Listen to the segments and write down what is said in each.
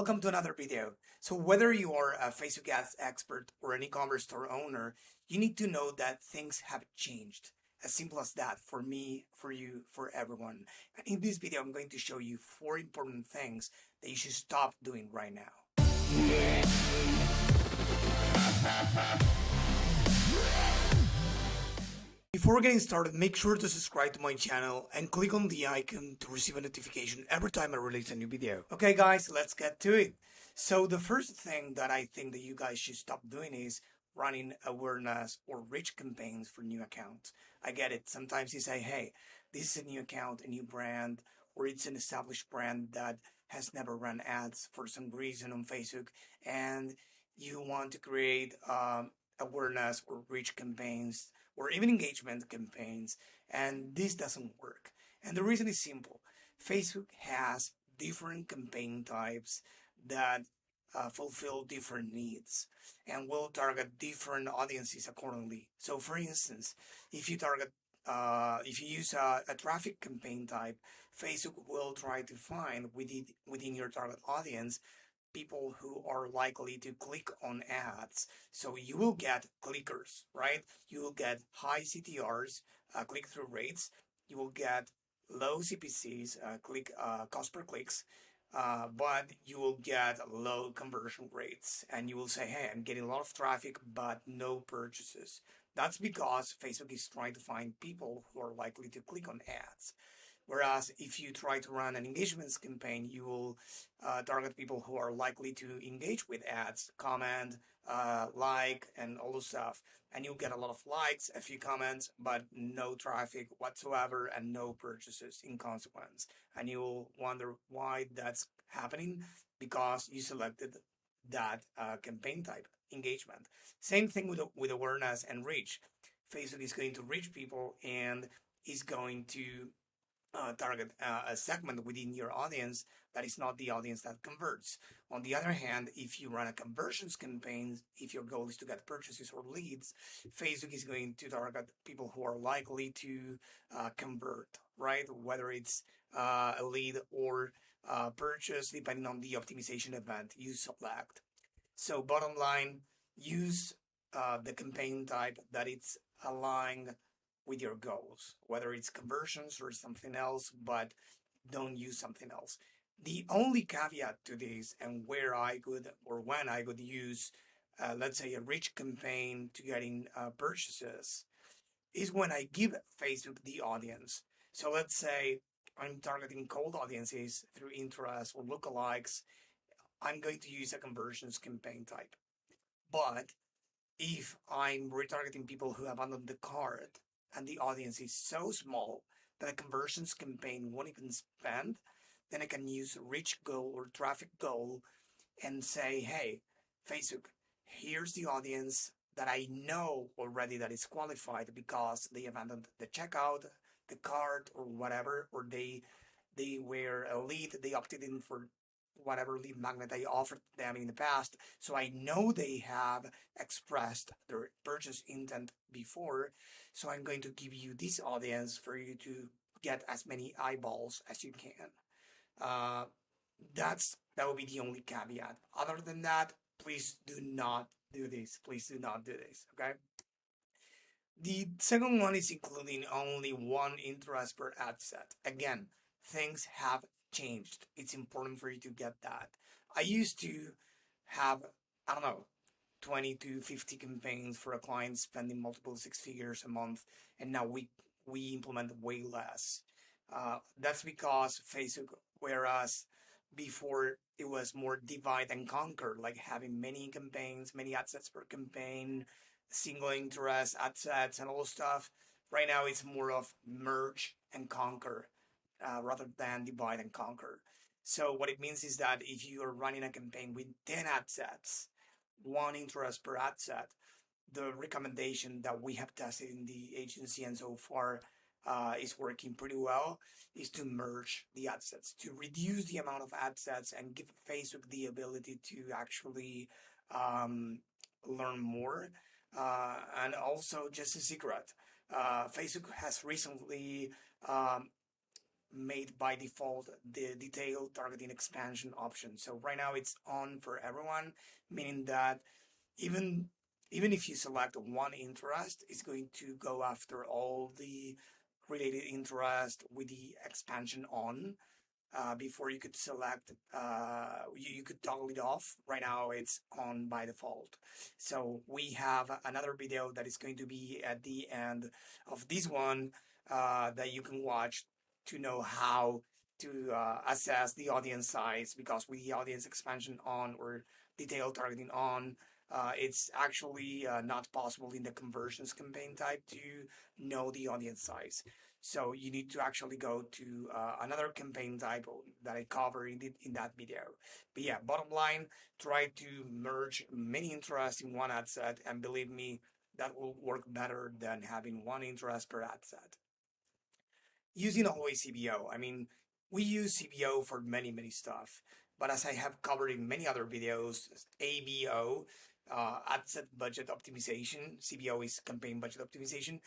Welcome to another video. So whether you are a Facebook ads expert or an e-commerce store owner, you need to know that things have changed. As simple as that for me, for you, for everyone. And in this video, I'm going to show you 4 important things that you should stop doing right now. Before getting started, make sure to subscribe to my channel and click on the icon to receive a notification every time I release a new video. Okay guys, let's get to it. So the first thing that I think that you guys should stop doing is running awareness or reach campaigns for new accounts. I get it. Sometimes you say, hey, this is a new account, a new brand, or it's an established brand that has never run ads for some reason on Facebook, and you want to create awareness or reach campaigns or even engagement campaigns, and this doesn't work. And the reason is simple. Facebook has different campaign types that fulfill different needs and will target different audiences accordingly. So for instance, if you target if you use a traffic campaign type, Facebook will try to find within your target audience people who are likely to click on ads. So you will get clickers, right? You will get high CTRs, click-through rates. You will get low CPCs, cost per clicks, but you will get low conversion rates. And you will say, hey, I'm getting a lot of traffic, but no purchases. That's because Facebook is trying to find people who are likely to click on ads. Whereas if you try to run an engagements campaign, you will target people who are likely to engage with ads, comment, like, and all the stuff. And you'll get a lot of likes, a few comments, but no traffic whatsoever and no purchases in consequence. And you will wonder why that's happening because you selected that campaign type, engagement. Same thing with awareness and reach. Facebook is going to reach people and is going to target a segment within your audience that is not the audience that converts. On the other hand, if you run a conversions campaign, if your goal is to get purchases or leads, Facebook is going to target people who are likely to convert, right? Whether it's a lead or purchase, depending on the optimization event you select. So bottom line, use the campaign type that it's aligned with your goals, whether it's conversions or something else, but don't use something else. The only caveat to this and where I could or when I could use, let's say, a rich campaign to getting purchases is when I give Facebook the audience. So let's say I'm targeting cold audiences through interest or lookalikes. I'm going to use a conversions campaign type. But if I'm retargeting people who abandoned the cart and the audience is so small that a conversions campaign won't even spend, then I can use reach goal or traffic goal and say, hey, Facebook, here's the audience that I know already that is qualified because they abandoned the checkout, the cart, or whatever, or they were a lead, they opted in for whatever lead magnet I offered them in the past. So I know they have expressed their purchase intent before. So I'm going to give you this audience for you to get as many eyeballs as you can. Uh, that will be the only caveat. Other than that, please do not do this. Please do not do this. Okay. The second one is including only one interest per ad set. Again, things have changed. It's important for you to get that. I used to have, I don't know, 20 to 50 campaigns for a client spending multiple six figures a month, and now we implement way less. That's because Facebook, whereas before it was more divide and conquer, like having many campaigns, many ad sets per campaign, single interest ad sets, and all stuff. Right now, it's more of merge and conquer rather than divide and conquer. So what it means is that if you are running a campaign with 10 ad sets, one interest per ad set, the recommendation that we have tested in the agency and so far is working pretty well is to merge the ad sets, to reduce the amount of ad sets and give Facebook the ability to actually learn more. And also, just a secret, Facebook has recently made by default the detailed targeting expansion option. So right now it's on for everyone, meaning that even even if you select one interest, it's going to go after all the related interest with the expansion on. Before you could select, you could toggle it off. Right now it's on by default. So we have another video that is going to be at the end of this one that you can watch to know how to assess the audience size, because with the audience expansion on or detailed targeting on, it's actually not possible in the conversions campaign type to know the audience size. So you need to actually go to another campaign type that I cover in that video. But yeah, bottom line, try to merge many interests in one ad set, and believe me, that will work better than having one interest per ad set. Using always CBO. I mean, we use CBO for many stuff, but as I have covered in many other videos, ABO, ad set budget optimization, CBO is campaign budget optimization,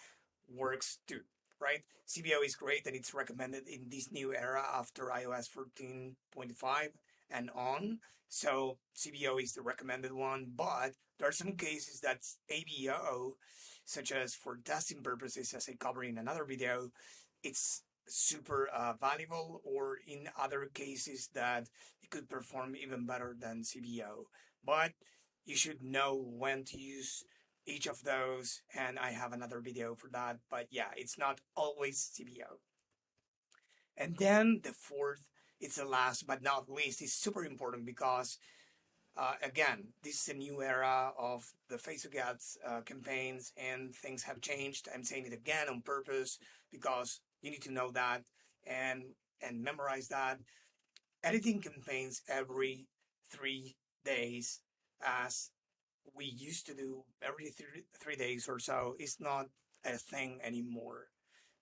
works too, right? CBO is great and it's recommended in this new era after iOS 14.5 and on. So CBO is the recommended one, but there are some cases that ABO, such as for testing purposes, as I covered in another video, it's super valuable, or in other cases that it could perform even better than CBO. But you should know when to use each of those, and I have another video for that. But yeah, it's not always CBO. And then the fourth, it's the last but not least, is super important because again, this is a new era of the Facebook ads campaigns, and things have changed. I'm saying it again on purpose because you need to know that and memorize that. Editing campaigns every 3 days, as we used to do every 3 days or so, is not a thing anymore.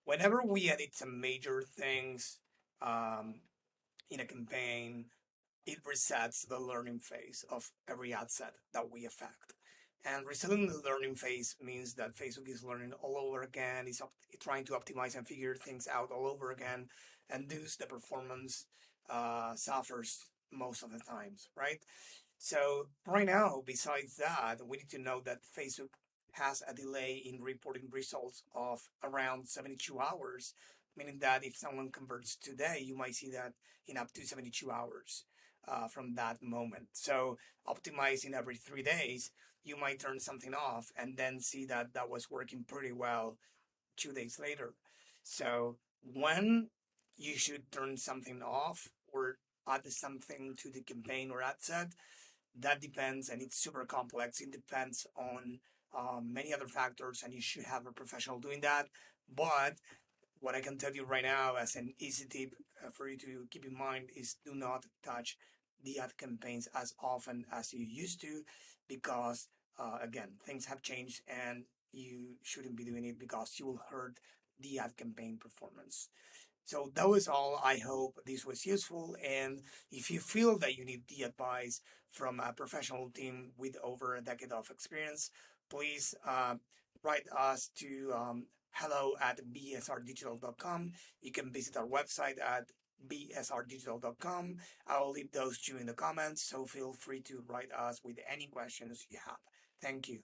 Whenever we edit some major things in a campaign, it resets the learning phase of every ad set that we affect. And resetting the learning phase means that Facebook is learning all over again, it's trying to optimize and figure things out all over again, and thus the performance suffers most of the times, right? So right now, besides that, we need to know that Facebook has a delay in reporting results of around 72 hours, meaning that if someone converts today, you might see that in up to 72 hours from that moment. So optimizing every 3 days, you might turn something off and then see that that was working pretty well 2 days later. So when you should turn something off or add something to the campaign or ad set, that depends, and it's super complex. It depends on many other factors, and you should have a professional doing that. But what I can tell you right now as an easy tip for you to keep in mind is do not touch the ad campaigns as often as you used to, because again, things have changed and you shouldn't be doing it because you will hurt the ad campaign performance. So that was all. I hope this was useful. And if you feel that you need the advice from a professional team with over a decade of experience, please write us to hello@bsrdigital.com. You can visit our website at bsrdigital.com. I'll leave those to you in the comments, so feel free to write us with any questions you have. Thank you.